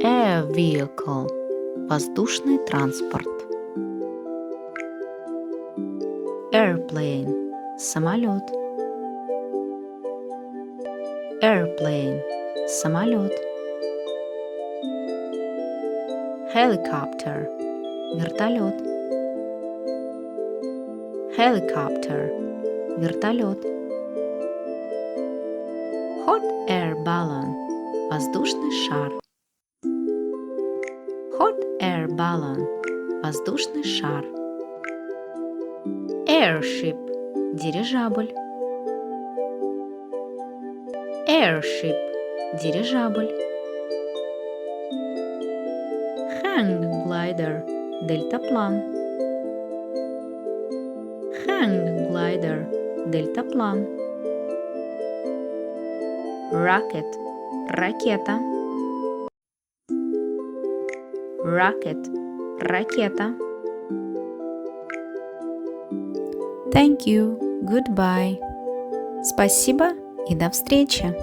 Air vehicle – воздушный транспорт. Airplane – самолет. Airplane – самолет. Helicopter – вертолет. Helicopter – вертолет. Hot air balloon – воздушный шар. Hot air balloon – воздушный шар. Airship – дирижабль. Airship – дирижабль. Hang glider – дельтаплан. Hang glider – дельтаплан. Rocket – ракета. Rocket – ракета. Thank you. Goodbye. Спасибо и до встречи.